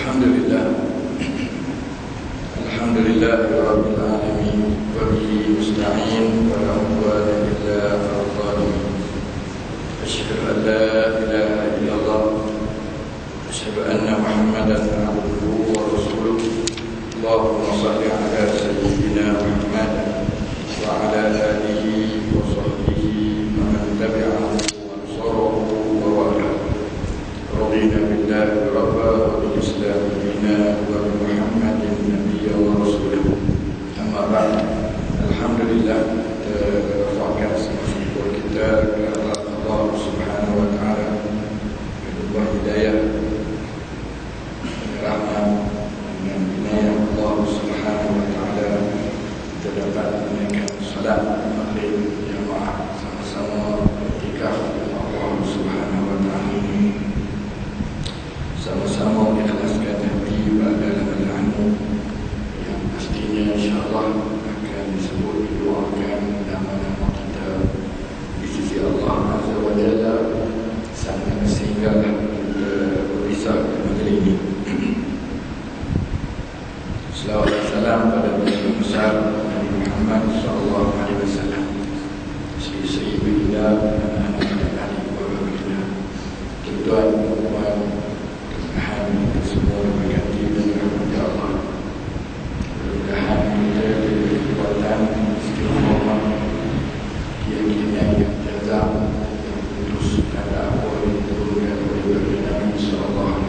Alhamdulillah Rabbil Alamin wa bihi nasta'in wa la udwana illa 'alal zalimin. Asyhadu an la ilaha illallah wa asyhadu anna Muhammadan 'abduhu wa rasuluh. Allahumma shalli 'ala sayyidina Muhammad wa 'ala alihi wa sahbihi wa man tabi'ahu wa nasarahu wa wala. Radina billahi rabba wa bil islam dina wa bi Muhammadin nabiyya wa rasulah. Amma ba'd. Alhamdulillah, rafa'kan syukur kita kepada Allah Subhanahu wa taala dengan hidayah, rahmat dan inayah Allah Subhanahu wa taala kita dapat menunaikan salat maghrib jamaah sama-sama iktikaf dengan Allah Subhanahu wa taala ini. Sama-sama ikhlaskan hati pada ilmu yang pastinya insyaAllah akan disebut, didoakan nama-nama kita di sisi Allah Azza wa Jalla sampai sehingga kita berpisah ke majlis ini. Selawat dan salam pada Nabi besar Nabi Muhammad SAW, Sayyid Baginda dan anak-anak Ali wa Baginda, tuan-tuan, puan, semua berganti dengan rahmat Allah. Mudah-mudahan kita diberi kekuatan, istiqamah, keyakinan yang jazam, yang putus pada apa yang diturunkan oleh Nabi SAW.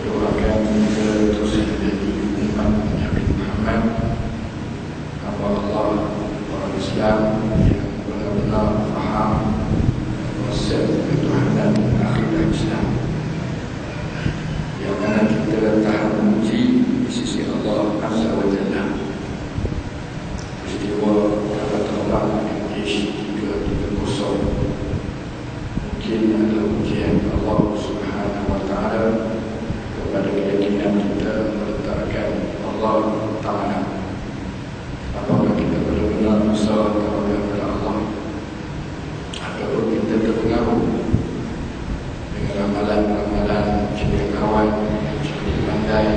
Doakan kita terus menjadi umat Nabi Muhammad, hamba Allah, orang Islam yang benar-benar faham konsep ketuhanan akhirat Islam, yang mana kita tahan uji di sisi Allah Azza wa Jalla. Peristiwa kapal terbang MH330 mungkin adalah ujian Allah Subhanahu wa taala kepada keyakinan kita meletakkan Allah Ta'ala. Apakah kita benar-benar bersama kepada Allah, ataupun kita terpengaruh dengan ramalan-ramalan cendekiawan, pandai,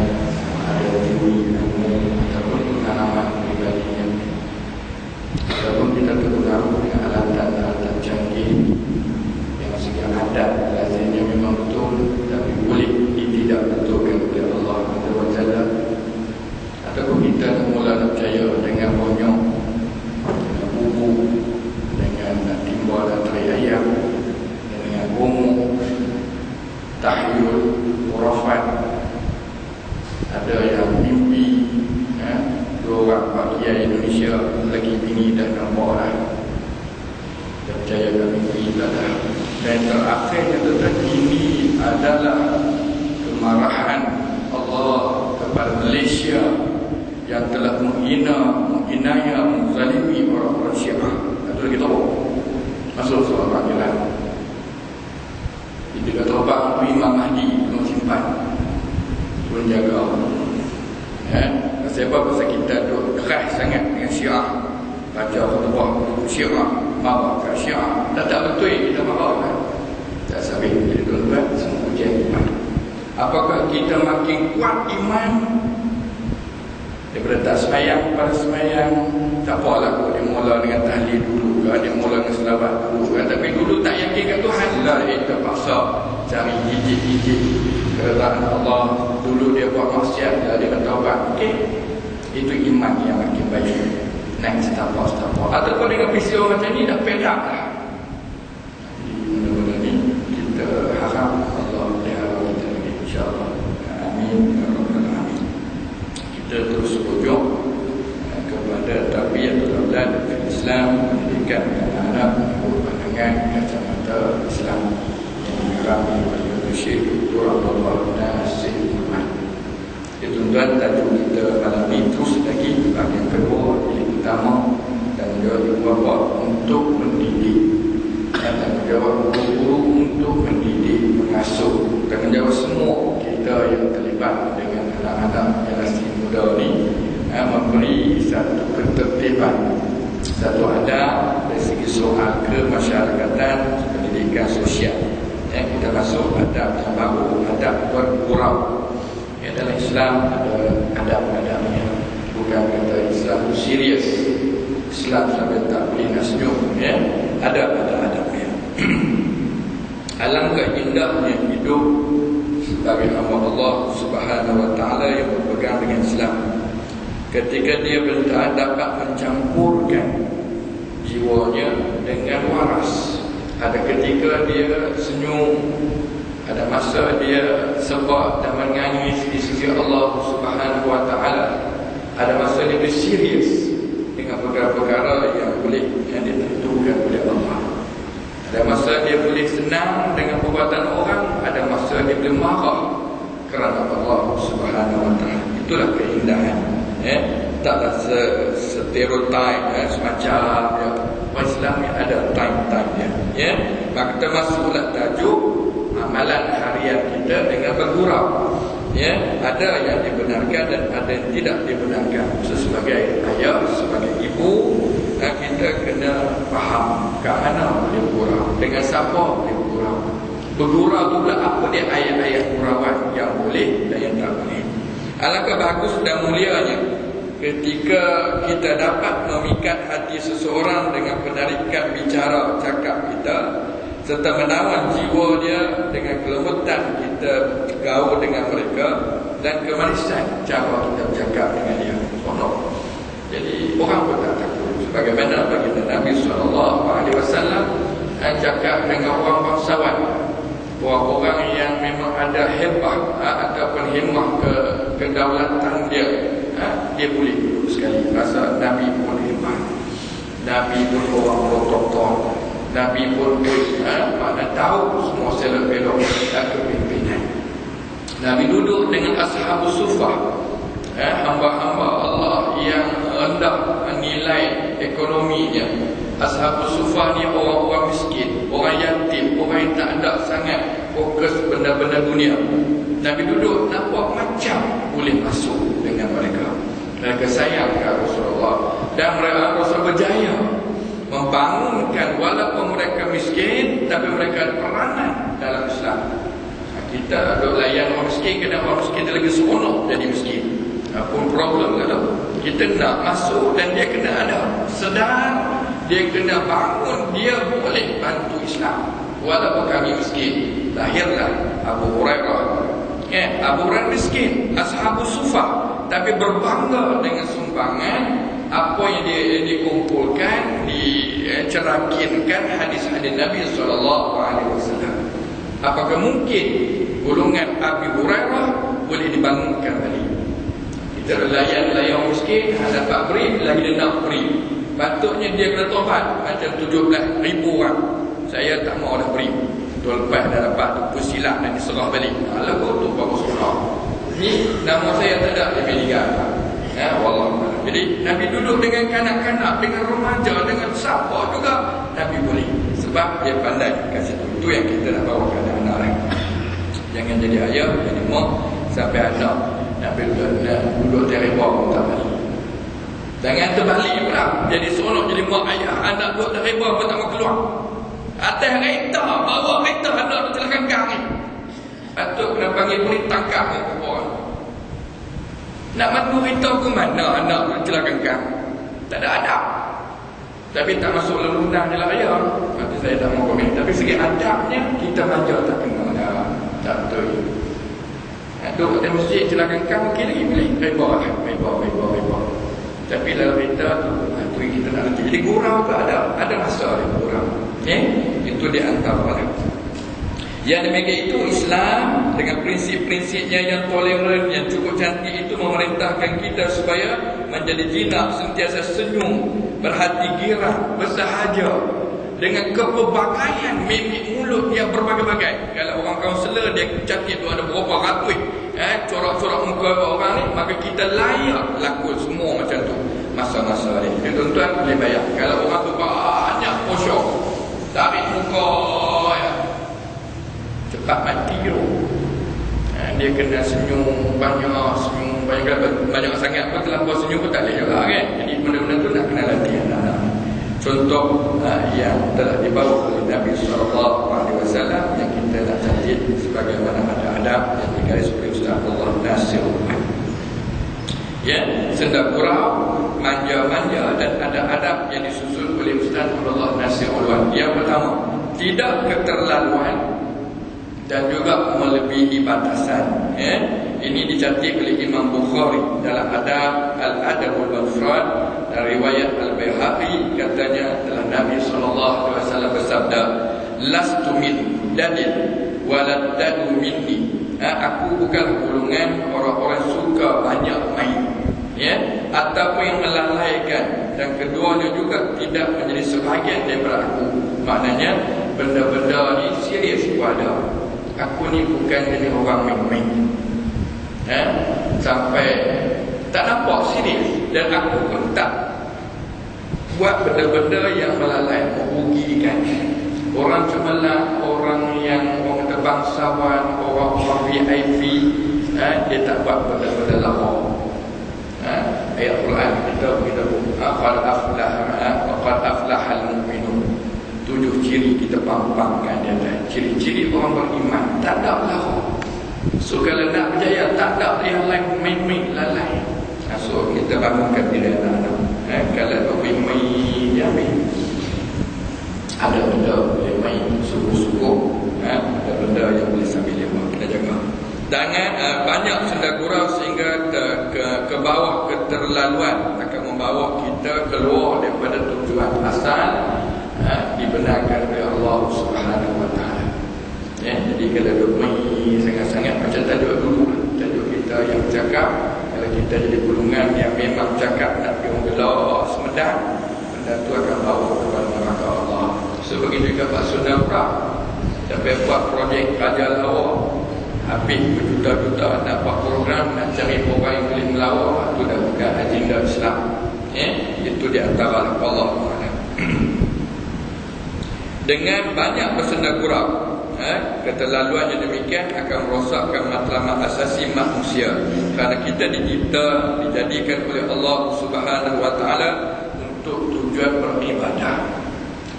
ada teori ilmu ataupun pengalaman pribadinya, ataupun kita terpengaruh dengan alatan-alatan canggih yang segi adat lazimnya memang betul tapi boleh tidak betulkan oleh Allah Azza wa Jalla, ataupun kita mula nak percaya dengan bonyok, dengan bubu, dengan timbal dan teri ayam, dengan bomo, tahyul, khurafat. Ada yang mimpi, dua orang Pak Kiai Indonesia, lelaki bini dan nampak lah, dia percaya dengan mimpi dah. Dan terakhirnya tentang ini adalah kemarahan Allah kepada Malaysia yang telah menghinaya, menzalimi orang-orang Syiah. Ada lagi tahu masuk soal panggilan. Dia kata obat itu Imam Mahdi tolong simpan, tolong jaga. Sebab pasal kita duk keras sangat dengan Syiah, baca khutbah Syiah, marah kat Syiah, tak betul kita marah kan? Tak sabit. Jadi tuan-tuan, semua ujian iman. Apakah kita makin kuat iman daripada tak semayang pada semayang? Tak apalah kalau dia mula dengan tahlil dulu kan, dia mula dengan selawat dulu kan, tapi dulu tak yakin kat Tuhan lah, dia terpaksa cari hijik-hijik keredaan Allah. Dulu dia buat maksiat lah, dia bertaubat. Okey, itu iman yang makin baik, naik setapak. Ataupun dengan peristiwa macam ni dah pedak lah. Jadi benda-benda ni kita harap Allah pelihara kita lagi, insyaAllah. Amin ya Rabbal Alamin. Kita terus berjuang kepada tarbiyatul aulad fil Islam, pendidikan anak-anak menurut pandangan kacamata Islam yang dikarami oleh Syekh Dr. Abdullah Nasir Muhammad. Tuan-tuan, tajuk kita malam ini terus lagi bahagian kedua, yang utama tanggungjawab ibu bapa untuk mendidik dan tanggungjawab guru untuk mendidik, mengasuh. Tanggungjawab semua kita yang terlibat dengan anak-anak generasi muda ni, memberi satu ketertiban, satu adab dari segi soal kemasyarakatan, pendidikan sosial. Kita masuk adab yang baru, adab bergurau. Dalam Islam ada adab-adabnya. Bukan kata Islam itu serius. Islam sampai tak boleh nak senyum. Ada adabnya. Alangkah indahnya hidup sebagai hamba Allah Subhanahu wa taala yang berpegang dengan Islam. Ketika dia dapat mencampurkan jiwanya dengan waras. Ada ketika dia senyum, ada masa dia sebab dan menangis di sisi Allah Subhanahu wa taala. Ada masa dia berserius dengan perkara-perkara yang ditentukan oleh Allah. Ada masa dia boleh senang dengan perbuatan orang, ada masa dia boleh marah kerana Allah Subhanahu wa taala. Itulah keindahan. Taklah stereotip semacam orang Islam ni ada time-time dia. Maka termasuklah tajuk amalan harian kita dengan bergurau. Ada yang dibenarkan dan ada yang tidak dibenarkan. Sebagai ayah, sebagai ibu, kita kena faham kat mana boleh bergurau, dengan siapa boleh bergurau. Bergurau tu pula apa dia ayat-ayat gurauan yang boleh dan yang tak boleh. Alangkah bagus dan mulianya ketika kita dapat memikat hati seseorang dengan penarikan bicara cakap kita, serta menawan jiwa dia dengan kelembutan kita gaul dengan mereka, dan kemanisan cara kita bercakap dengan dia. Jadi orang pun tak takut. Sebagaimana baginda Nabi SAW cakap dengan orang bangsawan, orang-orang yang memang ada hebah ataupun himmah kedaulatan dia, dia boleh duduk sekali. Rasa Nabi pun hebat, Nabi pun orang protokol, Nabi pun mana tahu semua selok-belok dan kepimpinan. Nabi duduk dengan ashabus sufah, hamba-hamba Allah yang rendah nilai ekonominya. Ashabus sufah ni orang-orang miskin, orang yatim, orang yang tak ada sangat fokus benda-benda dunia. Nabi duduk nampak macam boleh masuk dengan mereka. Mereka sayang kepada Rasulullah, dan mereka Rasul berjaya membangunkan, walaupun mereka miskin tapi mereka ada peranan dalam Islam. Kita duk layan orang miskin, kena orang miskin dia lagi seronok jadi miskin. Apa problem kalau kita nak masuk dan dia kena ada sedar, dia kena bangun, dia boleh bantu Islam walaupun kami miskin. Lahirlah Abu Hurairah. Abu Hurairah miskin, ashabus sufah, tapi berbangga dengan sumbangan apa yang dia dikumpulkan, dicerakinkan hadis-hadis Nabi SAW. Apakah mungkin golongan Abu Hurairah boleh dibangunkan balik? Kita layan miskin, dapat beri, lagi dia nak beri. Patutnya dia kena tobat macam 17,000 orang. Saya tak mau dah beri. Betul, lepas dah dapat tu persilap dan diserah balik. Lalu tu bagus orang. Ni nama saya tak ada di media. Wallah. Jadi Nabi duduk dengan kanak-kanak, dengan remaja, dengan siapa juga Nabi boleh. Sebab dia pandai kat situ. Itu yang kita nak bawa kat anak lagi. Jangan jadi ayah, jadi mak, sampai anak Nabi duduk tereba pun tak balik. Jangan terbalik pula. Jadi seronok jadi mak ayah, anak duduk tereba pun tak mau keluar. Atas kereta, bawa kereta anak kecelakaan kami. Patut kena panggil polis, tangkap orang. Nak mandu kereta ke mana anak kecelakaan kami? Tak ada adab. Tapi tak masuk lelunang je lah raya. Nanti saya tak mau komen. Tapi segi adabnya, kita manja tak kena dah. Tak betul. Duduk di masjid kecelakaan kami, okey lagi boleh. Reba. Tapi dalam kereta tu kita nak nanti. Jadi gurau tu ada masa dia gurau. Itu di antara yang demikian itu Islam dengan prinsip-prinsipnya yang toleran, yang cukup cantik itu memerintahkan kita supaya menjadi jinak, sentiasa senyum, berhati girang, bersahaja, dengan kepelbagaian mimik mulut yang berbagai-bagai. Kalau orang kaunselor dia cantik tu ada berapa ratus corak-corak muka orang ni, maka kita layak lakukan semua macam tu masa-masa ni. Tuan-tuan boleh bayar kalau orang tu banyak posyok, tarik muka cepat mati tu. Dia kena senyum banyak sangat pun terlampau senyum pun tak boleh juga kan. Jadi benda-benda tu nak kena latih anak-anak. contoh yang telah dibawa oleh Nabi SAW yang kita nak catat sebagaimana ada adab yang digaris oleh Ustaz Abdullah Nasir. Ya, senda gurau, manja-manja dan ada adab yang disusun oleh Ustaz Abdullah Nasir. Yang pertama, tidak keterlaluan dan juga melebihi batasan. Ini dicatat oleh Imam Bukhari dalam Adab Al-Adabul Mufrad dan riwayat Al-Baihaqi, katanya telah Nabi SAW bersabda, lastu min dadin waladadu minni. Aku bukan golongan orang-orang suka banyak main, ataupun yang melalaikan, dan keduanya juga tidak menjadi sebahagian daripada aku. Maknanya benda-benda ni serius pada aku ni, bukan jadi orang main-main, sampai tak nampak serius. Dan aku pun tak buat benda-benda yang melalai, merugikan orang cemerlang, orang yang orang kata bangsawan, orang VIP. Dia tak buat benda-benda lama. Ayat Quran kita qad aflahal mu'minun. 7 ciri kita pampangkan dia. Ciri-ciri orang beriman tak ada lama. So kalau nak berjaya, tak ada yang lain main-main lalai. So kita bangunkan diri anak-anak. Kalau main-main, dia main. Ada benda boleh main sungguh-sungguh, ada benda yang boleh sambil lewat, kita jaga. Jangan banyak senda gurau sehingga ke bawah keterlaluan akan membawa kita keluar daripada tujuan asal dibenarkan oleh Allah Subhanahu Wa Taala. Jadi kalau duk main sangat-sangat macam tajuk dulu, tajuk kita yang cakap, kalau kita jadi golongan yang memang cakap nak pergi gelak semedang, benda tu akan bawa kepada neraka Allah. Sebab itu juga Pak Sunnah sampai buat projek Raja Lawa, habis berjuta-juta nak buat program, nak cari orang yang boleh melawak. Itu dah bukan agenda Islam. Itu di antara Allah. Dengan banyak bersenda gurau, keterlaluan yang demikian akan merosakkan matlamat asasi manusia, kerana kita dicipta, dijadikan oleh Allah Subhanahu Wa Taala untuk tujuan beribadah.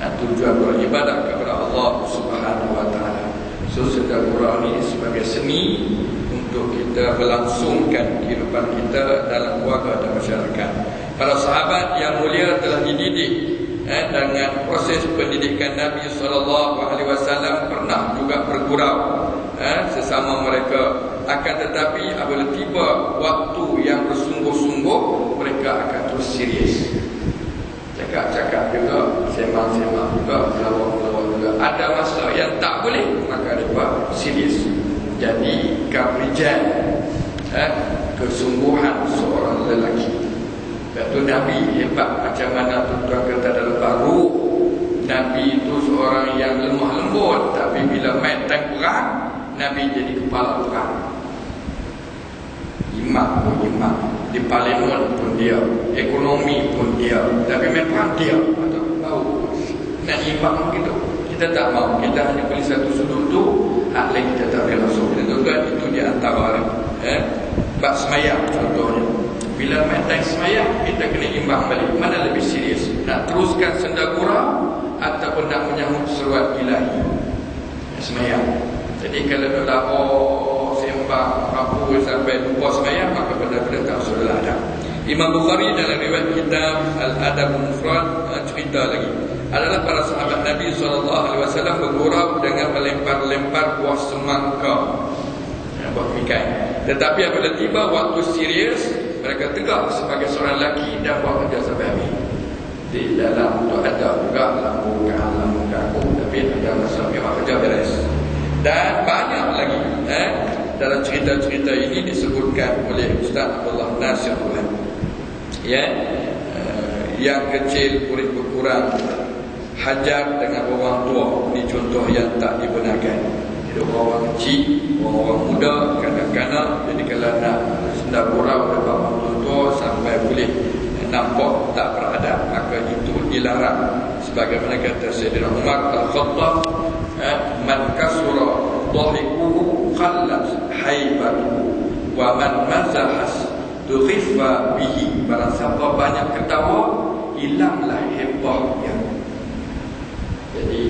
Tujuan beribadah kepada Allah Subhanahu Wa Taala. So senda gurau ini sebagai seni untuk kita melangsungkan kehidupan kita dalam keluarga dan masyarakat. Para sahabat yang mulia telah dididik dengan proses pendidikan Nabi SAW, pernah juga bergurau sesama mereka. Akan tetapi apabila tiba waktu yang bersungguh-sungguh, mereka akan terus serius. Cakap-cakap juga, sembang-sembang juga, melawak-melawak juga. Ada masa yang tak boleh, maka mereka serius. Jadi kaprijan, kesungguhan seorang lelaki. Itu Nabi hebat macam mana tuan-tuan kata dalam baru. Nabi itu seorang yang lemah lembut, tapi bila main tank perang, Nabi jadi kepala perang. Imam pun imam, di parlimen pun dia, ekonomi pun dia, tapi main perang dia. Atau tahu nak imam gitu. Kita tak mau, kita hanya pilih satu sudut tu, hak lain kita tak boleh masuk. Itu di antara bab semayang contohnya. Bila main tank semayang, kita kena imbang balik. Mana lebih serius? Nak teruskan senda gurau ataupun nak menyambut seruan ilahi semayang. Jadi kalau dah sembang rapuh sampai lupa semayang, maka benda-benda tak sudah ada. Imam Bukhari dalam riwayat kitab Al-Adabul Mufrad cerita lagi, adalah para sahabat Nabi SAW bergurau dengan melempar-lempar buah semangka, buah mikai. Tetapi apabila tiba waktu serius, mereka tegak sebagai seorang lelaki dan buat kerja sampai habis. Di dalam tu ada juga lambu kaku, tapi ada masa memang kerja beres. Dan banyak lagi dalam cerita-cerita ini disebutkan oleh Ustaz Abdullah Nasir. Yang kecil boleh berkurang, hajar dengan orang tua. Ini contoh yang tak dibenarkan. Jadi orang kecil, orang muda, kanak-kanak, jadi kalau nak senda gurau depan orang tua sampai boleh nampak tak beradab, maka itu dilarang. Sebagaimana kata Sayyidina Umar Al-Khattab, man kasura dhahikuhu khallat haibatuhu wa man mazahas tughiffa bihi. Barang siapa banyak ketawa, hilanglah heboh yang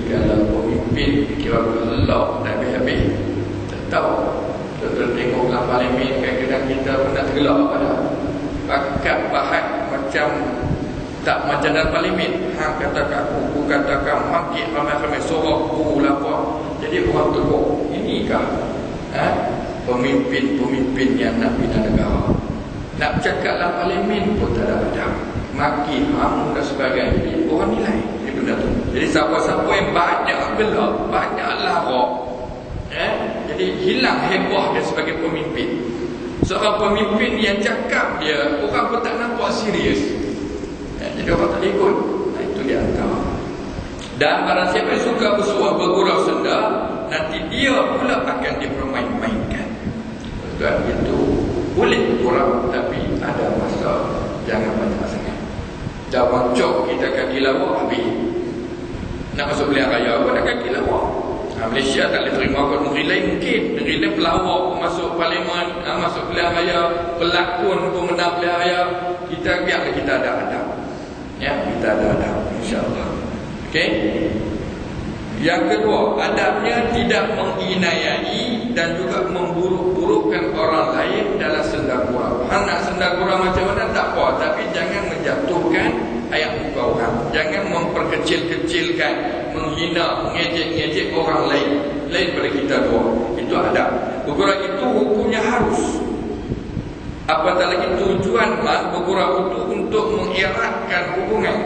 kalau pemimpin kira gelap dan habis-habis, tak tahu. Kita tengok dalam parlimen, kadang-kadang kita pun nak tergelap pada pakat bahat macam tak macam dalam parlimen. Hang katakan aku katakan makik ramai-ramai sorok apa. Jadi orang teruk. Inikah pemimpin-pemimpin yang nak bina negara? Nak bercakap dalam parlimen pun tak ada. Maki hang dan sebagainya. Jadi orang nilai ini benda tu. Jadi siapa-siapa yang banyak gelap, banyak larak, jadi hilang heboh dia sebagai pemimpin. Seorang pemimpin yang cakap dia, orang pun tak nampak serius. Jadi orang tak ikut. Itu dia antara. Dan barang siapa yang suka bersuah bergurau senda, nanti dia pula akan dipermain-mainkan. Dan itu boleh kurang, tapi ada masa. Jangan banyak sangat. Dah wancok kita kaki lawak habis. Nak masuk pilihan raya pun nak kaki lawak. Malaysia tak boleh terima kot. Negeri lain mungkin. Negeri lain pelawak pun masuk parlimen, masuk pilihan raya, pelakon pun menang pilihan raya. Kita biarlah kita ada adab. Ya, kita ada adab, insya-Allah. Okey. Yang kedua, adabnya tidak menginayai dan juga memburuk-burukkan orang lain dalam senda gurau. Nak senda gurau macam mana tak apa, tapi jangan menjatuhkan ayat muka orang. Jangan memperkecil-kecilkan, menghina, mengejek-ngejek orang lain daripada kita dua. Itu adab. Bergurau itu hukumnya harus. Apatah lagi tujuan bergurau itu untuk mengeratkan hubungan,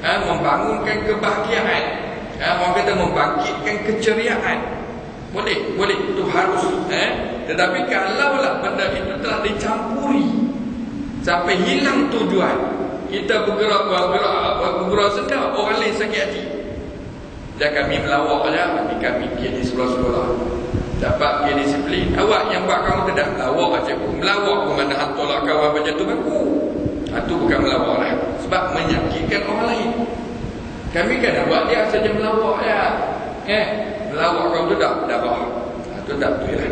membangunkan kebahagiaan. Orang kata membangkitkan keceriaan. Boleh, itu harus. Tetapi kalaulah benda itu telah dicampuri sampai hilang tujuan, kita bergerak sedar, orang lain sakit hati. Dan kami melawak saja, tapi kami pergi di sekolah-sekolah, dapat pergi disiplin. Awak yang buat kamu tidak lawak saja. Melawak pun mana hantarlah kawan baca tu baku. Itu bukan melawak lah, sebab menyakitkan orang lain. Kami kan buat dia saja melawak ya. Melawak kamu tu dah darah. Itu tak betul lah.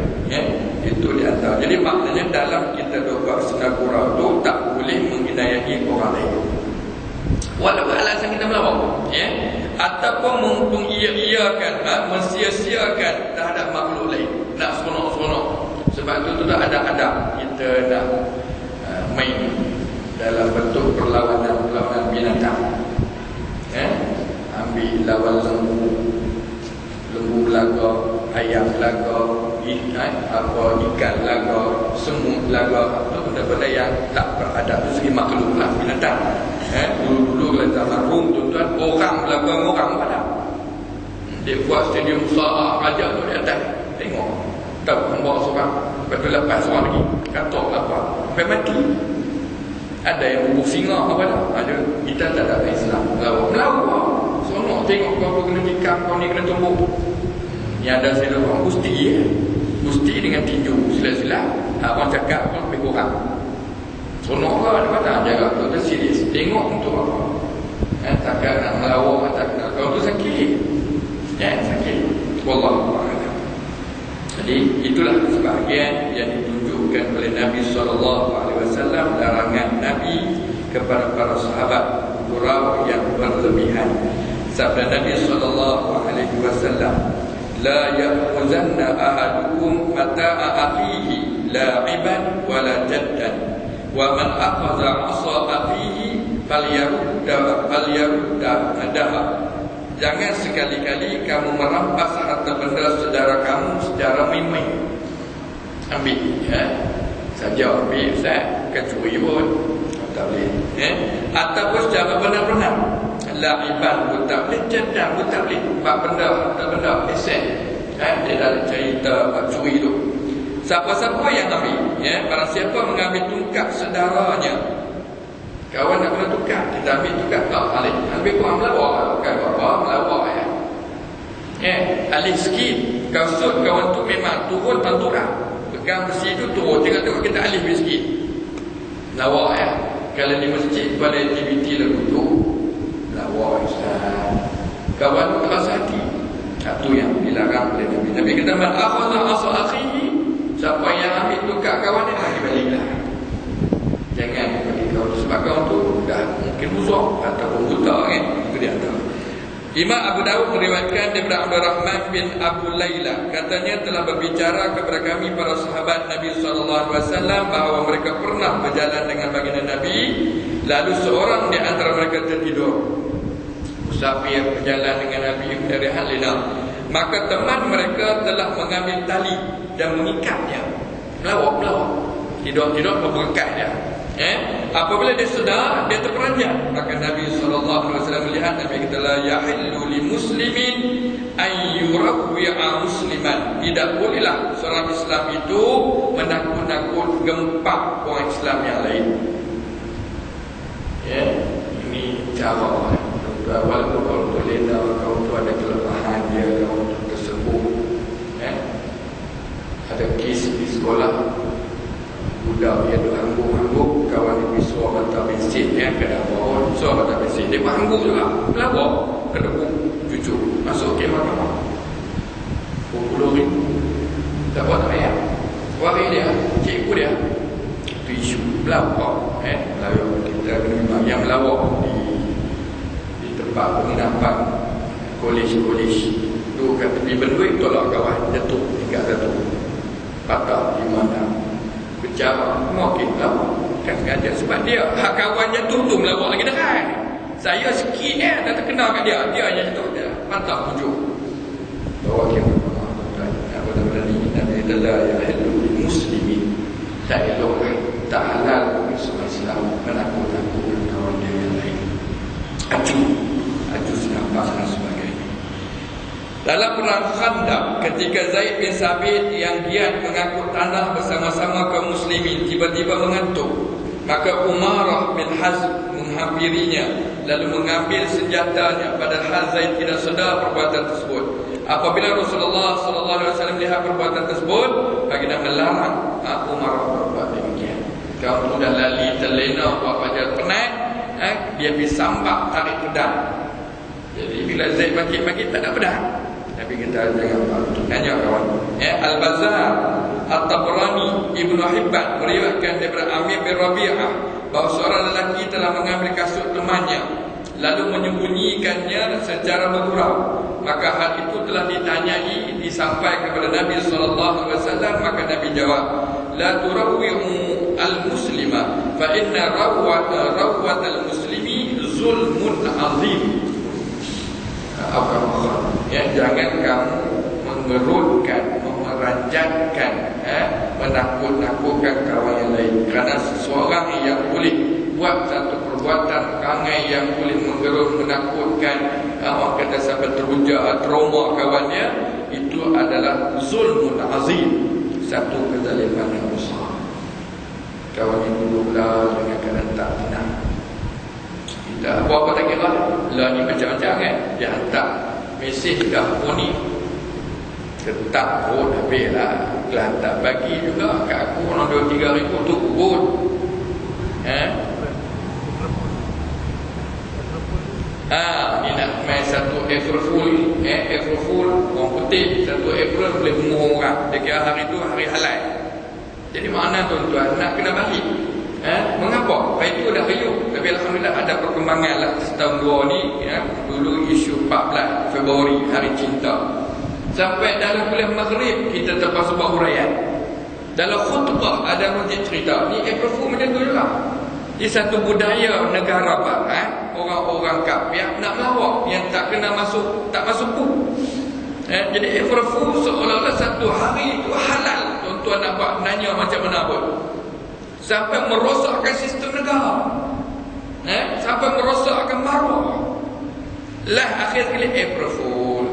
Itu di antara. Jadi maknanya dalam kita buat senda gurau tu tak boleh menghinayahi orang lain. Walaupun alasan kita melawak, ataupun mengiyakan, mensia-siakan terhadap makhluk lain, nak seronok-seronok. Sebab itu tak ada adab kita nak main dalam bentuk perlawanan binatang. Ambil lawan lembu belaga, ayam belaga, ikan belaga, semut belaga. Itu benda-benda yang tak beradab dari segi makhluk lah, binatang. Dulu-dulu kalau zaman Rom, tuan-tuan, orang belaga dengan orang pada. Dia buat stadium besar raja tu di atas. Tengok, tahu bawa seorang, lepas tu lepas seorang lagi, katok apa, sampai mati. Ada yang bubuh singa apa dah. Ada. Kita tak ada Islam. Melawak. Sonok tengok kau kena tikam, kau ni kena tumbuk. Yang ada sila orang gusti dengan tinju sila-sila. Abang cakap pun lebih kurang. Sonok lah ada mana jaga tu dah serius. Tengok untuk apa. Takkan nak melawak, takkan kau tu sakit. Sakit. Wallahualam. Jadi itulah sebahagian yang ditunjukkan oleh Nabi SAW, larangan Nabi kepada para sahabat gurau yang berlebihan. Sabda Nabi SAW, la ya'khuzanna ahadukum mata'a akhihi la'iban wa la jaddan, wa man akhadha 'asa akhihi falyarudda adaha. Jangan sekali-kali kamu merampas harta benda saudara kamu secara main-main. Ambil, saja ambil, Ustaz, kecuri pun tak boleh. Ataupun secara benar-benar. La'iban pun tak boleh, jaddan pun tak boleh. Buat benda, harta benda, aset. Dia dah cerita curi tu. Siapa-siapa yang ambil, barang siapa mengambil tungkat saudaranya, kawan nak kena tukar, kita ambil tukar tak alih. Ambil kurang melawak, bukan apa melawak alih sikit. Kasut kawan tu memang turun tantura, pegang besi tu turun, tengok kita alih sikit. Melawak kalau di masjid pada aktiviti lagu tu melawak Ustaz. Kawan tu terasa hati. Itu yang dilarang oleh Nabi. Nabi kata man akhadha 'asa akhihi, siapa yang ambil tukar kawan dia bagi baliklah. Jangan bagi kau, sebab kau tu dah mungkin musuh ataupun buta itu dia tahu. Imam Abu Dawud meriwayatkan daripada Abdul Rahman bin Abu Layla, katanya telah berbicara kepada kami para sahabat Nabi SAW bahawa mereka pernah berjalan dengan baginda Nabi, lalu seorang di antara mereka tertidur. Musafir berjalan dengan Nabi dari Halina, maka teman mereka telah mengambil tali dan mengikatnya. Melawak tidur-tidur membekat dia. Apabila dia sedar, dia terperanjat, maka Nabi SAW melihat, Nabi kata, la yahillu li muslimin an yurawwi'a musliman. Tidak bolehlah seorang Islam itu menakut-nakut gempak orang Islam yang lain. Ini cara. Walaupun kau tu lena, kau tu ada kelemahan dia, kau tu tersebut. Ada kes di sekolah, budak dia tu hangguk-hangguk, kawan dia pergi suar mata bensin, kena bawa suar mata bensin, dia pun hangguk juga, pelawak, kedekuk cucu, masuk ke mahkamah, RM40,000, tak buat tak payah. Wari dia, cikgu dia, itu isu pelawak, pelawak kita kena yang melawak di tempat penginapan kolej-kolej tu, kata pergi berduit, tolak kawan, jatuh tingkat satu, patah di mana, berjawab, mungkin melawak kan sengaja, sebab dia hak kawan jatuh tu melawak lagi dekat. Saya sikit tak terkenal kat dia, dia hanya jatuh, dia patah hujung. Bawa kiamat Allah, apa benda ni, Nabi Allah ya halul muslimin, tak elok, tak halal bagi seorang Islam menakut-nakut kawan dia yang lain. Aju senampak dan sebagainya. Dalam perang Khandaq, ketika Zaid bin Sabit yang giat mengangkut tanah bersama-sama kaum muslimin tiba-tiba mengantuk, maka Umarah bin Hazm menghampirinya lalu mengambil senjatanya, padahal Zaid tidak sedar perbuatan tersebut. Apabila Rasulullah SAW melihat perbuatan tersebut, baginda melarang Umarah berbuat demikian. Kau sudah lali terlena buat wajah penat, dia pergi sambak tarik pedang. Jadi bila Zaid bangkit tak ada pedang, Nabi kata jangan bantu. Tanya kawan. Al-Bazzar, At-Tabrani, Ibnu Hibban meriwayatkan daripada Amir bin Rabi'ah bahawa seorang lelaki telah mengambil kasut temannya lalu menyembunyikannya secara bergurau. Maka hal itu telah ditanyai, disampaikan kepada Nabi SAW. Maka Nabi jawab, la turawwi'u al-muslima fa inna rawwat al-muslimi zulmun azim. Jangan kamu mengerutkan, memeranjatkan, menakut-nakutkan kawan yang lain. Kerana seseorang yang boleh buat satu perbuatan perangai yang boleh menggerut, menakutkan, orang kata sampai teruja, trauma kawannya, itu adalah zulmun azim, satu kezaliman yang besar. Kawan yang duduklah dengan keadaan tak tenang, kita apa-apa tak kira lah, ni macam-macam dia hantar mesej dah ni ketak pun habis lah, Kelantan bagi juga kat aku orang 2-3 ribu tu kubur. Ni nak main 1 April Fool, April Fool orang putih, 1 April boleh bunuh orang, dia kira hari tu hari halal. Jadi mana tuan-tuan nak kena balik? Mengapa? Itu dah riuh. Tapi alhamdulillah ada perkembangan lah setahun dua ni. Dulu isu 14 Februari hari cinta, sampai dalam kuliah maghrib kita terpaksa buat huraian. Dalam khutbah ada mujib cerita ni April Fool macam tu juga. Di satu budaya negara barat, orang-orang kafir nak melawak yang tak kena masuk, tak masuk pun. Jadi April Fool seolah-olah satu hari itu halal. Tuan-tuan nak buat nanya macam mana pun, sampai merosakkan sistem negara, sampai merosakkan maruah. Lah akhir sekali April Fool.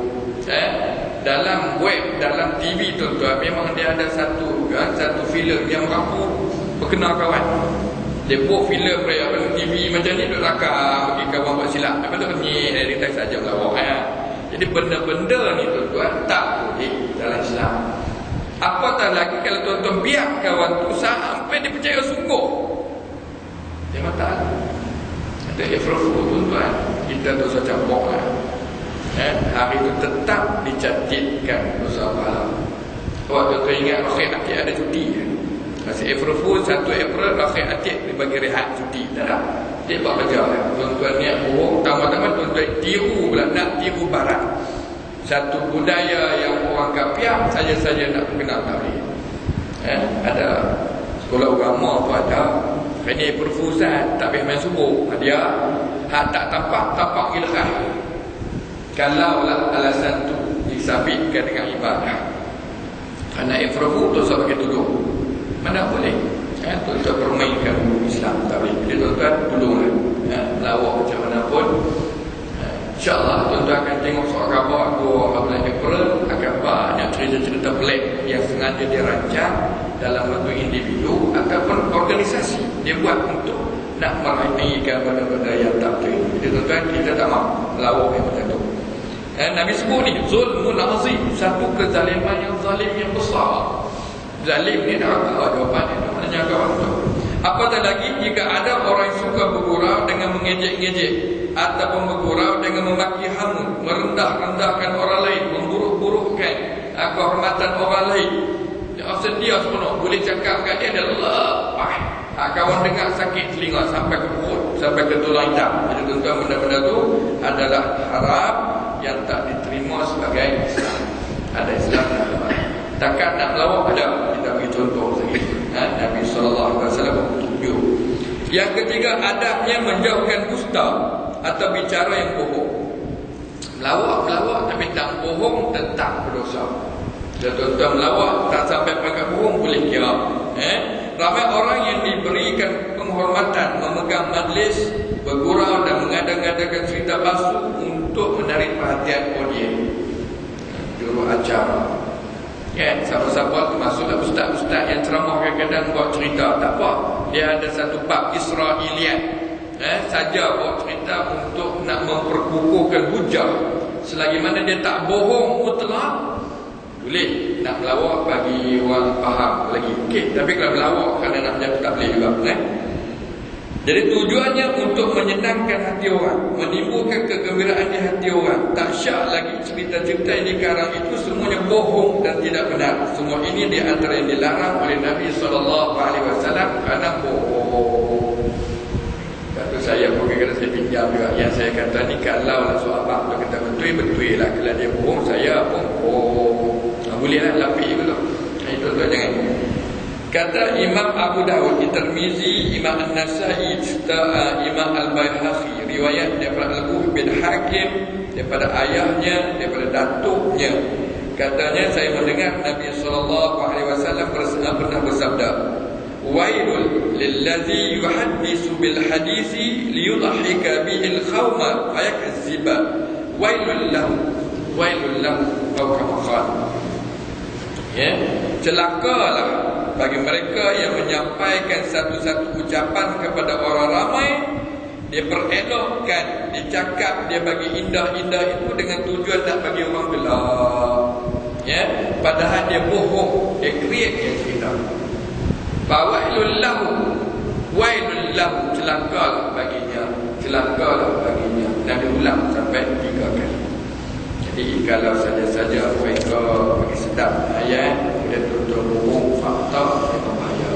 Dalam web, dalam TV tuan-tuan, memang dia ada satu filem yang berapa berkenal kawan. Dia buat filem dalam TV macam ni, duk rakam bagi kawan buat silap. Lepas tu ni dia tak saja melawak. Jadi benda-benda ni tuan-tuan tak boleh dalam Islam. Apatah lagi kalau tuan-tuan biar kawan tu sampai dia percaya sungguh, dia mata ada April Fool tuan-tuan, kita dosa campur. Hari itu tetap dicatatkan dosa pahala. Waktu tu ingat akhir atik ada cuti. Masih April Fool 1 April akhir atik dibagi rehat cuti. Tak ada. Dia buat kerja lah. Tuan-tuan niat bohong, tambah-tambah tuan-tuan tiru pula, nak tiru barat. Satu budaya yang orang kapiak saja-saja nak kenal tabligh. Ada sekolah agama tu ada. Ini perfusan tak boleh main subuh. Dia hak tak tampak ilhah. Kalau lah alasan tu disabitkan dengan ibadah. Kerana ifrahu tu sebab kita tuduh. Mana boleh? Tuan-tuan permainkan Islam tak boleh. Jadi tuan-tuan tolonglah. Melawak macam mana pun. InsyaAllah tuan-tuan akan tengok soal khabar 2 bulan April akan banyak cerita-cerita pelik yang sengaja dirancang dalam bentuk individu ataupun organisasi. Dia buat untuk nak meraihkan benda-benda yang tak betul. Jadi tuan-tuan, kita tak mahu melawak yang macam tu. Nabi sebut ni zulmun azim, satu kezaliman yang zalim yang besar. Zalim ni dah jawapan dia maknanya kawan tu. Apatah lagi jika ada orang yang suka bergurau dengan mengejek-ngejek ataupun bergurau dengan memaki hamun, merendah-rendahkan orang lain, memburuk-burukkan kehormatan orang lain. Sedia sepenuh boleh cakap kat dia lepah. Kawan dengar sakit telinga sampai ke perut, sampai ke tulang hitam. Jadi tuan-tuan, benda-benda tu adalah haram yang tak diterima sebagai Islam. Ada Islam takkan nak melawak ada. Kita bagi contoh lagi. Nabi SAW tunjuk. Yang ketiga, adabnya menjauhkan dusta atau bicara yang bohong. Melawak tapi tak bohong tetap berdosa. Dan tuan-tuan melawak tak sampai pakai bohong boleh kira. Ramai orang yang diberikan penghormatan memegang majlis, bergurau dan mengada-ngadakan cerita palsu untuk menarik perhatian audiens. Juru acara. Siapa-siapa termasuklah ustaz-ustaz yang ceramah kadang-kadang buat cerita. Tak apa. Dia ada satu bab Israiliyat. Saja buat cerita untuk nak memperkukuhkan hujah. Selagi mana dia tak bohong mutlak, boleh nak melawak bagi orang faham lagi. Okey, tapi kalau melawak kerana nak menjadi tak boleh juga. Jadi tujuannya untuk menyenangkan hati orang, menimbulkan kegembiraan di hati orang. Tak syak lagi cerita-cerita yang dikarang itu semuanya bohong dan tidak benar. Semua ini di antara yang dilarang oleh Nabi SAW kerana bohong. Kata saya pun kadang-kadang saya pinjam juga. Yang saya kata ni kalau lah soal abang tu kata betul lah. Kalau dia bohong, saya pun bohong. Boleh lah lapik juga. Itu tu jangan. Kata Imam Abu Dawud, Tirmizi, Imam An-Nasai, Imam Al-Baihaqi, riwayat daripada Al-Buh bin Hakim, daripada ayahnya, daripada datuknya. Katanya saya mendengar Nabi SAW pernah bersabda, "Wailul lillazi yuhaddisu bil hadisi liyudhhika bihil khawma fayakziba. Wailul lahu atau kama qala." Celakalah bagi mereka yang menyampaikan satu-satu ucapan kepada orang ramai, dia perelokkan, dia cakap, dia bagi indah-indah itu dengan tujuan nak bagi orang gelap. Padahal dia bohong, dia create yang cerita. Fawailul lahu, celakalah baginya. Dan diulang sampai 3 kali. Jadi kalau saja-saja mereka bagi sedap ayat, dia tutur bohong fakta, dia berbahaya.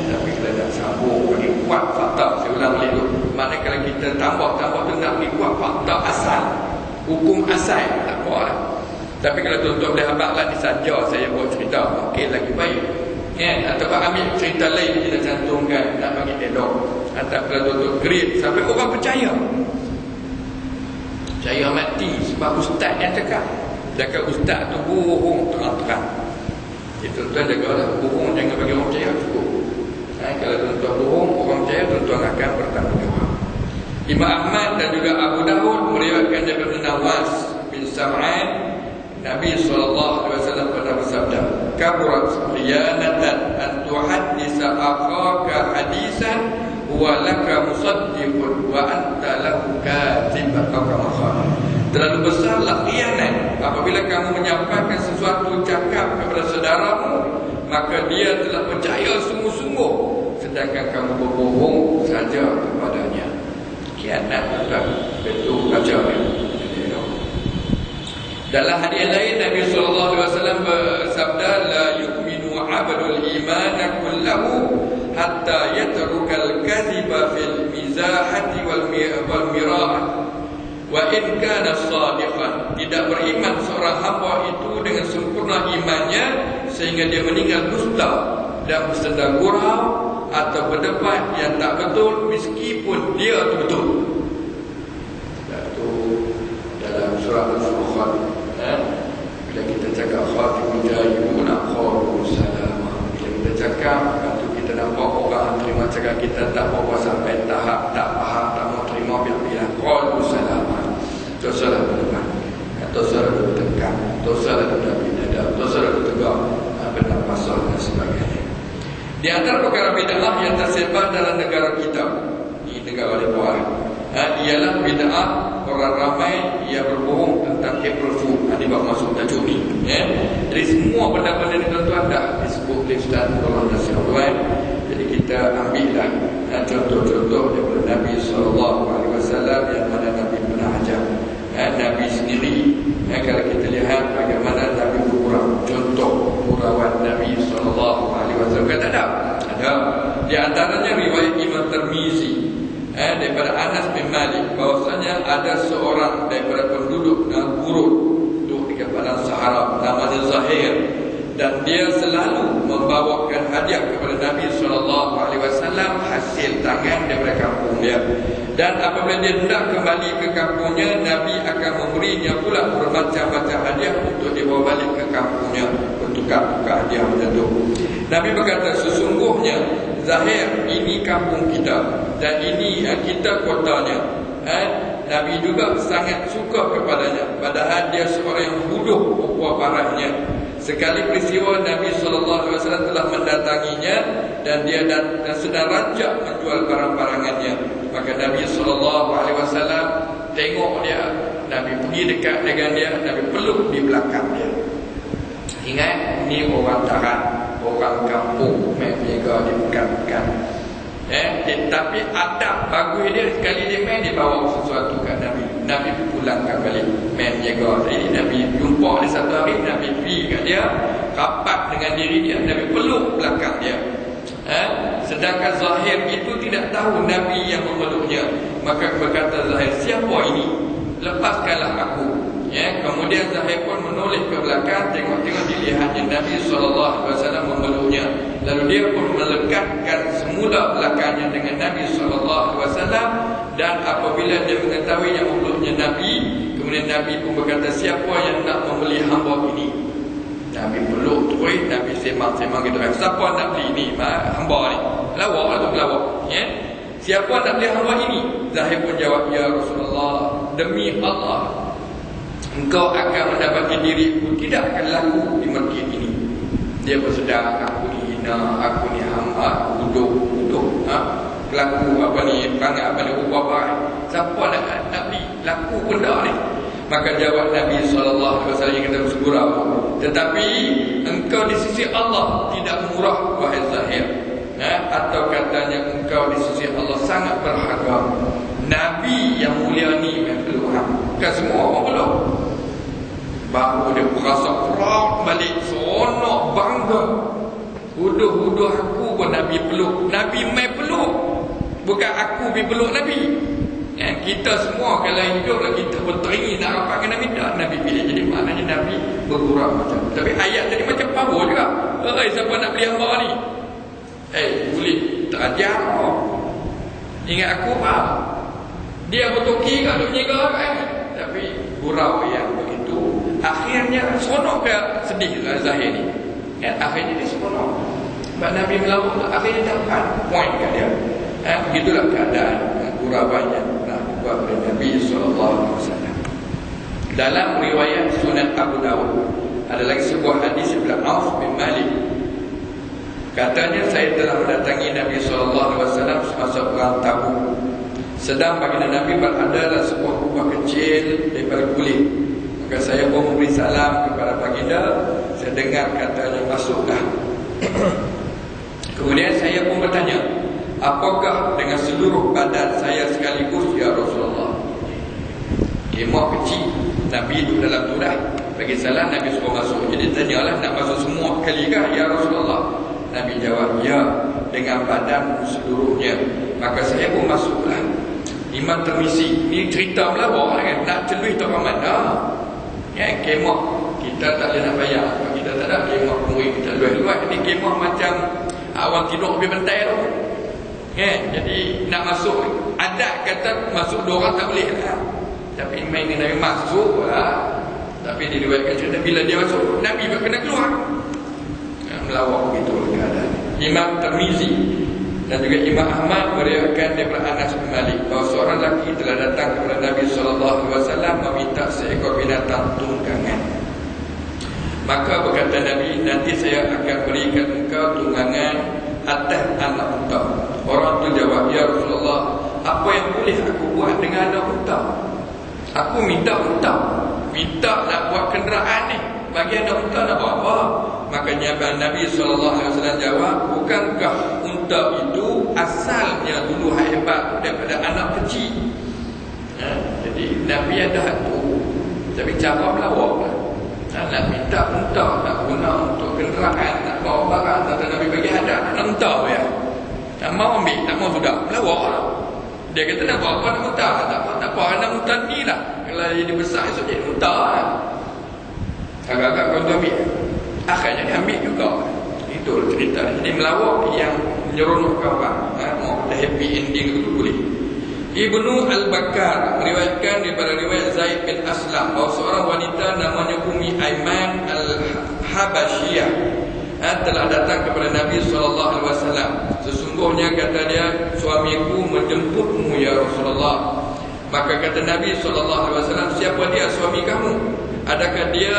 Tapi kalau nak sambung bagi kuat fakta, saya ulang balik tu. Maknanya kalau kita tambah tu nak bagi kuat fakta asal, hukum asal, tak apa lah. Tapi kalau tuan-tuan boleh habaklah ni saja saya buat cerita, okey lagi baik. Ataupun ambil cerita lain kita cantumkan nak bagi elok. Atau kalau tuan-tuan create sampai orang percaya mati sebab ustaz yang cakap ustaz tu bohong terang-terang. Tuan-tuan jagalah bohong, jangan bagi orang percaya cukup. Kalau tuan-tuan bohong, orang percaya, tuan-tuan akan bertanggungjawab. Imam Ahmad dan juga Abu Dawud meriwayatkan daripada Nawas bin Sam'an, Nabi SAW pernah bersabda, "Kaburat khiyanatan an tuhaddisa akhaka hadisan wa laka musaddiqun wa anta lahu kadzibun." Terlalu besarlah khianat apabila kamu menyampaikan sesuatu cakap kepada saudaramu, maka dia telah percaya sungguh-sungguh sedangkan kamu berbohong saja kepadanya. Khianat itu ajaran. Dalam hadis lain Nabi SAW bersabda, "La yu'minu 'abdul iman kullahu hatta yatrukal kadhiba fil mizan Wa in kana shadiqan, tidak beriman seorang hamba itu dengan sempurna imannya sehingga dia meninggal dusta dan bersedar gurau atau berdebat yang tak betul meskipun dia itu betul. Itu dalam surah Al-Furqan, bila kita cakap khatimul jahilun qalu salama, bila kita cakap itu kita nampak orang terima cakap kita tak berapa sampai tahap tak faham, tak mau terima biar-biar qalu salama. Dosa berdebat, dosa bertengkar, dosa berbeda, dosa bertegur, benar pasal dan sebagainya. Di antara perkara bid'ah yang tersebar dalam negara kita, di negara Nepal, ialah bid'ah orang ramai yang berbohong tentang April Fool. Ini bawa masuk tajuk ni. Jadi semua benda-benda ni tuan-tuan dah disebut oleh Ustaz Abdullah Nasir Abdullah. Jadi kita ambillah contoh-contoh daripada Nabi SAW yang mana Nabi pernah ajar. Nabi sendiri, kalau kita lihat bagaimana Nabi bergurau, contoh gurauan Nabi SAW kata ada. Di antaranya riwayat Imam Tirmizi daripada Anas bin Malik bahwasanya ada seorang daripada penduduk Gurun duduk di padang Sahara namanya Zahir, dan dia selalu membawakan hadiah kepada Nabi SAW hasil tangan daripada kampung dia. Dan apabila dia hendak kembali ke kampungnya, Nabi akan memberinya pula bermacam-macam hadiah untuk dibawa balik ke kampungnya, bertukar hadiah macam tu. Nabi berkata, sesungguhnya Zahir ini kampung kita dan ini kita kotanya. Nabi juga sangat suka kepadanya, padahal dia seorang yang bodoh rupa parahnya. Sekali peristiwa Nabi SAW telah mendatanginya dan dia sedang rancak menjual barang-barangannya. Maka Nabi SAW tengok dia, Nabi pergi dekat dengan dia, Nabi peluk di belakang dia. Ingat, ni orang tarat, orang kampung, main jaga di pekan-pekan. Tapi adab bagus dia, sekali dia main, dia bawa sesuatu kat Nabi. Nabi pulangkan balik, main jaga. Jadi Nabi jumpa dia satu hari, Nabi pergi kat dia, rapat dengan diri dia, Nabi peluk belakang dia. Sedangkan Zahir itu tidak tahu Nabi yang memeluknya. Maka berkata Zahir, siapa ini? Lepaskanlah aku. Kemudian Zahir pun menoleh ke belakang, tengok-tengok dilihatnya Nabi SAW memeluknya. Lalu dia pun melekatkan semula belakangnya dengan Nabi SAW. Dan apabila dia mengetahui yang memeluknya Nabi, kemudian Nabi pun berkata, siapa yang nak membeli hamba ini? Nabi peluk terus, Nabi semang-semang gitu. Siapa nak beli ini? Hamba ni. Lawak atau pelawak? Siapa nak beli hamba ini? Zahir pun jawab, ya Rasulullah, demi Allah, engkau akan mendapati diriku tidak akan laku di masjid ini. Dia bersedar, aku ni hina, aku ni hamba, aku duduk. Laku apa ni, perangai apa ni, ubah baik. Siapa nak beli? Laku benda ni. Maka jawab Nabi SAW yang kata bergurau, tetapi engkau di sisi Allah tidak murah, wahai Zahir. Atau katanya engkau di sisi Allah sangat berharga. Nabi yang mulia ni memang bukan semua orang peluk. Baru dia berasa proud balik, seronok, bangga. Huduh-huduh aku pun Nabi peluk. Nabi mai peluk, bukan aku pergi peluk Nabi. Kita semua kalau hidup lah, kita berteringin nak rapat dengan Nabi, tak Nabi pilih. Jadi maknanya Nabi bergurau macam. Tapi ayat tadi macam power juga. Siapa nak beli hamba ni? Boleh tak ajar. Ingat aku apa? Dia bertoki kat duk nyega kan? Tapi gurau yang begitu, akhirnya seronok ke sedih lah Zahir ni. Akhirnya dia seronok. Sebab Nabi melawan, akhirnya dapat point kat dia. Begitulah keadaan gurauannya buat oleh Nabi SAW. Dalam riwayat Sunan Abu Dawud ada lagi sebuah hadis daripada Auf bin Malik. Katanya, saya telah mendatangi Nabi SAW semasa perang Tabuk. Sedang baginda Nabi berada dalam sebuah kubah kecil daripada kulit. Maka saya pun memberi salam kepada baginda. Saya dengar katanya, masuklah. Kemudian saya pun bertanya, apakah dengan seluruh badan saya sekaligus ya Rasulullah? Kemah kecil, Nabi duduk dalam tu dah. Bagi salam, Nabi suruh masuk. Jadi tanyalah, nak masuk semua kali kah ya Rasulullah? Nabi jawab, ya, dengan badan seluruhnya. Maka saya pun masuklah. Imam Tirmizi ni cerita melawak kan, nak celui tak ramai dah. Ya, kemah kita tak boleh nak bayar. Kita tak ada kemah pemuri kita luas-luas. Ni kemah macam awal tidur lebih bentai tu. Ya, jadi nak masuk adat kata masuk 2 orang tak boleh lah. Tapi main Nabi masuk lah. Tapi diriwayatkan cerita bila dia masuk Nabi kena keluar. Melawak begitu keadaan. Imam Tirmizi dan juga Imam Ahmad meriwayatkan daripada Anas bin Malik bahawa seorang lelaki telah datang kepada Nabi SAW meminta seekor binatang tunggangan. Maka berkata Nabi, nanti saya akan berikan engkau tunggangan atas anak unta. Orang tu jawab, ya Rasulullah, apa yang boleh aku buat dengan anak unta? Aku minta unta, minta nak buat kenderaan ni, bagi anak unta nak buat apa? Makanya Nabi SAW jawab, bukankah unta itu asalnya dulu hebat daripada anak kecil? Jadi Nabi ada tu, tapi cara melawak lah. Nak minta unta, nak guna untuk kenderaan, nak bawa barang, kata Nabi bagi hadiah, nak unta ya. Tak mau ambil, tak mau sudah, melawak lah. Dia kata nak bawa apa nak unta? Tak apa, anak unta ni lah. Kalau dia besar, esok jadi unta lah. Agak-agak kau tu ambil. Akhirnya dia ambil juga. Itu cerita. Jadi melawak yang menyeronokkan orang. Mau ada happy ending itu boleh. Ibnu Al-Bakar meriwayatkan daripada riwayat Zaid bin Aslam bahawa seorang wanita namanya Ummi Aiman Al-Habashiyah telah datang kepada Nabi SAW. Sesungguhnya kata dia, suamiku menjemputmu ya Rasulullah. Maka kata Nabi SAW, siapa dia suami kamu? Adakah dia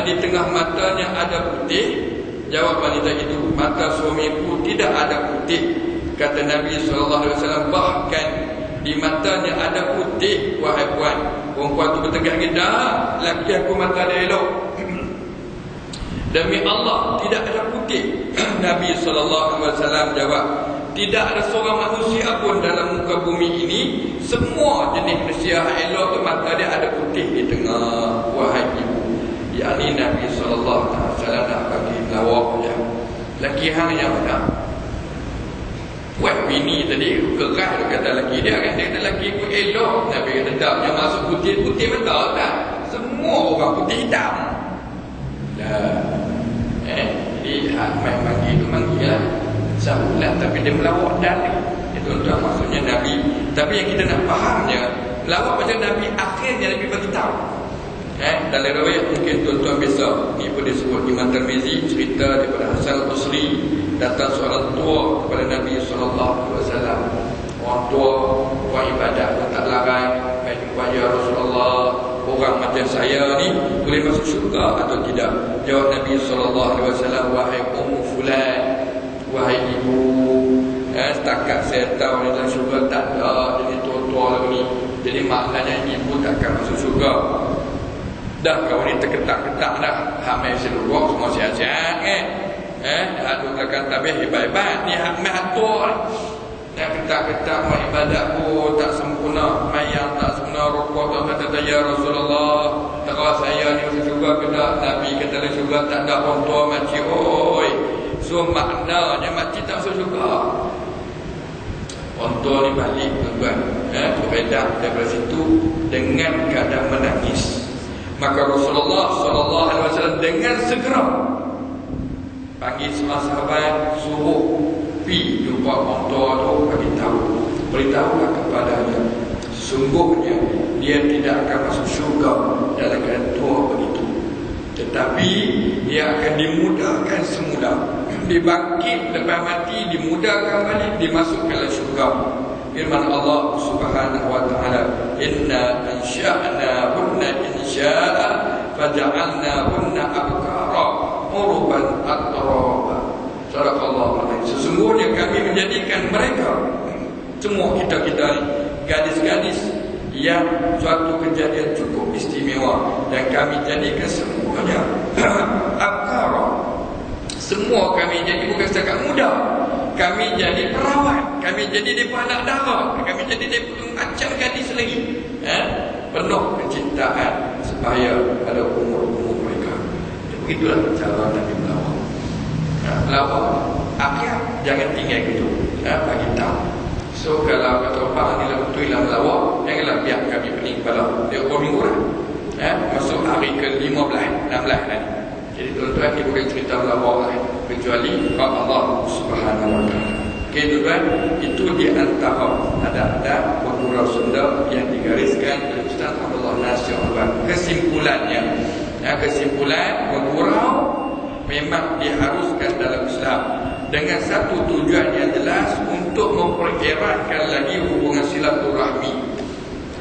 di tengah matanya ada putih? Jawab wanita itu, mata suamiku tidak ada putih. Kata Nabi SAW, bahkan di matanya ada putih. Wahai puan, perempuan itu bertegak kita, laki aku mata dia elok. Demi Allah tidak ada putih. Nabi SAW jawab, tidak ada seorang manusia pun dalam muka bumi ini, semua jenis manusia elok ke mata dia ada putih di tengah. Wahai ibu, yakni Nabi SAW nak bagi lawak je. Laki hang yang mana? Buat bini tadi kerah dia kata laki dia kan, dia kata laki aku elok. Nabi kata tak, yang masuk putih betul tak? Semua orang putih hitam dah. Jadi manggi itu manggi lah sahulat, tapi dia melawak dalil. Itu untuk maksudnya Nabi. Tapi yang kita nak fahamnya, melawak macam Nabi, akhirnya Nabi bagi tahu. Dalam riwayat mungkin tuan-tuan biasa, ni pun disebut Imam Tirmizi, cerita daripada Hasan Al-Basri, datang seorang tua kepada Nabi SAW. Orang tua buat ibadat, tak larang, baik jumpa ya Rasulullah, orang macam saya ni boleh masuk syurga atau tidak? Jawab Nabi SAW, wahai Ummu Fulan, wahai ibu, setakat saya tahu ni dalam syurga tak ada, jadi tua-tua lagi ni, jadi maknanya ibu takkan masuk syurga. Dah kau ni terketak-ketak dah, hamil seluruh semua sihat-sihat aduk belakang tabih hebat-hebat ni hamil atur dah ketak-ketak mau ibadat pun tak sempurna, mayang tak sempurna, rukuk tak kata ya Rasulullah, tak kau saya ni masuk syurga ke tak? Nabi kata dalam syurga tak ada orang tua makcik. Oi, so maknanya makcik tak masuk syurga. Orang tua ni balik tuan-tuan, beredar daripada situ dengan keadaan menangis. Maka Rasulullah SAW dengan segera panggil semua sahabat, suruh pergi jumpa orang tua tu, beritahulah kepadanya, sesungguhnya dia tidak akan masuk syurga dalam keadaan tua begitu, tetapi dia akan dimudahkan semula, dibangkit lepas mati, dimudahkan balik, dimasukkan dalam syurga. Firman Allah Subhanahu wa taala, inna ansha'nahunna insya'a faja'alnahunna abkara urban atraba. Sadaqallahu alaihi. Sesungguhnya kami menjadikan mereka, semua kita-kita ni, gadis-gadis yang suatu kejadian cukup istimewa, dan kami jadikan semuanya abkara. Semua kami jadi bukan setakat muda, kami jadi perawat, kami jadi mereka anak dara, kami jadi mereka macam gadis lagi, penuh kecintaan supaya pada umur-umur mereka. Begitulah cara Nabi melawak. Melawak akhir jangan tinggal gitu, bagi tahu So kalau kata orang ni lah betul lah melawak, janganlah biar kami pening kepala. Dia orang minggu lah. Masuk hari ke-15, 16 nanti. Jadi tuan-tuan dia bukan cerita melawak lah. Kecuali Allah Subhanahu Wa Taala. Okay tuan-tuan, itu di antara ada bergurau Sunda yang digariskan oleh Ustaz Abdullah Nasir Abad. Kesimpulannya, kesimpulan bergurau memang diharuskan dalam Islam dengan satu tujuan yang jelas untuk mempereratkan lagi hubungan silaturahmi.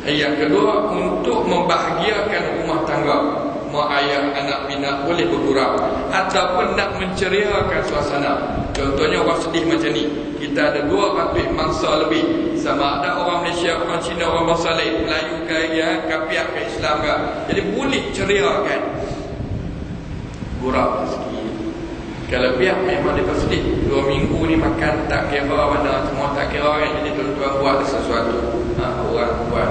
Yang kedua, untuk membahagiakan rumah tangga. Mak ayah, anak bina boleh bergurau ataupun nak menceriakan suasana. Contohnya orang sedih macam ni, kita ada 200 mangsa lebih, sama ada orang Malaysia, orang Cina, orang bangsa lain, Melayu ke Kapiak ke Islam ke. Jadi boleh ceriakan, gurau sikit. Kalau biar memang dia sedih 2 minggu ni makan tak kira mana, semua tak kira kan. Jadi tuan-tuan buat sesuatu, orang buat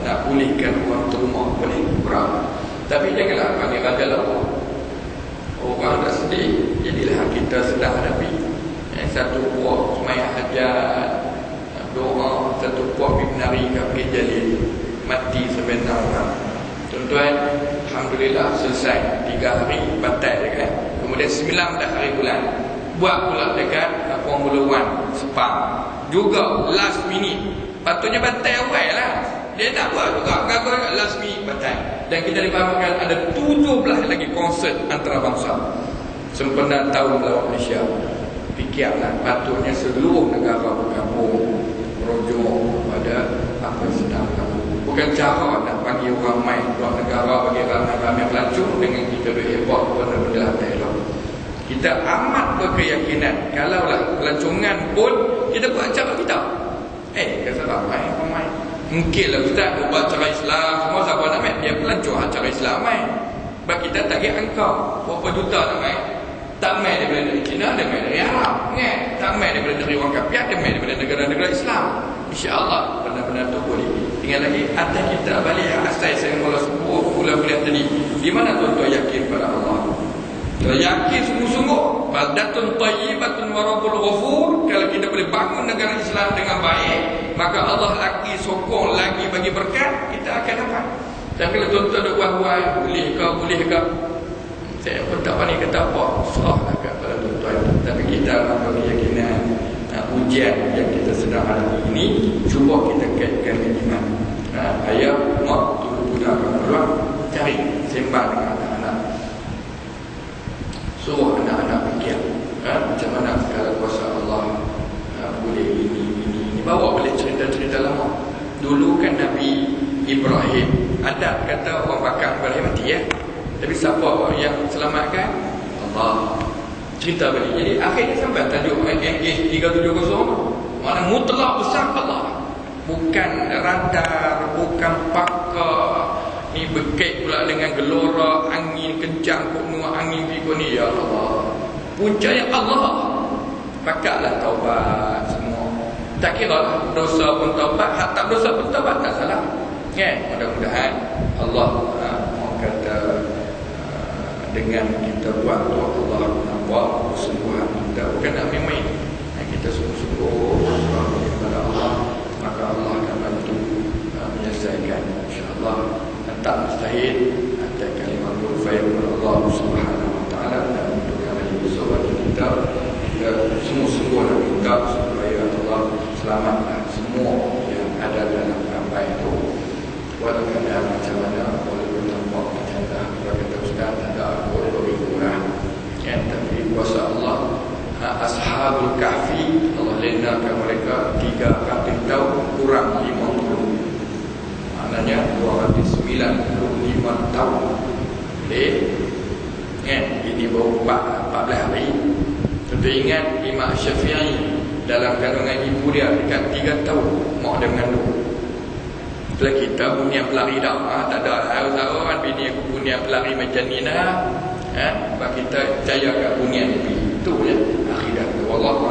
nak pulihkan orang rumah, boleh gurau. Tapi janganlah panggil raga orang dah sedih. Jadilah kita sedang hadapi satu puak semayang hajat, doa, satu puak pergi menari pergi jalil, mati sebentar orang. Tuan-tuan, alhamdulillah selesai 3 hari batal dekat. Kemudian 19 hari bulan buat pula dekat Formula 1 Sepang. Juga last minute. Patutnya batal awal lah. Dia nak buat juga gagal last minute batal. Dan kita dipahamkan ada 17 lagi konsert antarabangsa sempena tahun lawan Malaysia. Fikirlah, patutnya seluruh negara bergabung merujuk pada apa yang sedang berlaku. Bukan cara nak panggil orang main luar negara bagi ramai-ramai pelancong dengan kita berhebah benda-benda lantai elok. Kita amat berkeyakinan kalaulah pelancongan pun kita buat acara kita. Kata ramai ramai. Mungkinlah Ustaz buat acara Islam, semua siapa nak main, dia pelancong acara Islam main. Sebab kita tak kira angka berapa juta nak main. Tak main daripada dari China, dia main dari Arab kan? Tak main daripada dari orang Kapiak, dia main daripada negara-negara Islam. InsyaAllah benar-benar tu boleh. Tinggal lagi atas kita balik asal saya mula sebut kuliah tadi. Di mana tuan-tuan yakin pada Allah? Kalau yakin sungguh-sungguh, baldatun thayyibatun wa rabbul ghafur, kalau kita boleh bangun negara Islam dengan baik, maka Allah lagi sokong lagi bagi berkat, kita akan dapat. Dan kalau tuan-tuan ada buat-buat, boleh ke? Saya pun tak pandai kata apa, serahlah kepada tuan-tuan. Tapi kita mampu keyakinan ujian yang kita sedang hadapi ini, cuba kita kaitkan dengan iman. Ayah, mak, tunggu gunakan peluang, cari sembang dengan anak-anak. Suruh anak-anak fikir macam mana kalau kuasa Allah boleh ini. Bawa balik cerita-cerita lama. Dulu kan Nabi Ibrahim, ada kata orang bakar Ibrahim mati tapi siapa yang selamatkan? Allah. Cerita balik. Jadi akhirnya sampai tajuk MH 370. Mana mutlak besar Allah. Bukan radar, bukan pakar. Ni berkait pula dengan gelora angin kencang, kuno angin bigo ni. Ya Allah. Puncanya Allah. Pakatlah taubat semua. Tak kira dosa pun taubat, hak tak dosa pun taubat, tak salah. Kan? Mudah-mudahan Allah kata dengan kita buat tu Allah nampak kesungguhan kita, bukan nak main-main. Kita sungguh-sungguh kepada Allah, maka Allah akan bantu menyelesaikan insya-Allah. Tak mustahil ada kalimat fayaqul Allah Subhanahu Wa Taala. Dan untuk kami bersama kita sungguh-sungguh nak minta supaya Allah selamatkan semua yang ada dalam kapal itu. Walau keadaan macam mana, walaupun nampak macam dah kata Ustaz ada boleh lebih kurang kan, tapi kuasa Allah. Ashabul Kahfi Allah lenakan mereka 300 tahun kurang 50, maknanya 295 tahun. Kan, ini baru 14 hari. Tentu ingat Imam Syafi'i dalam kandungan ibu dia dekat 3 tahun mak dia mengandung. Setelah kita punya pelari dah, tak ada harus-harus bini aku punya pelari macam ni dah. Sebab kita percaya kat punya itu je akhirat. Wallahu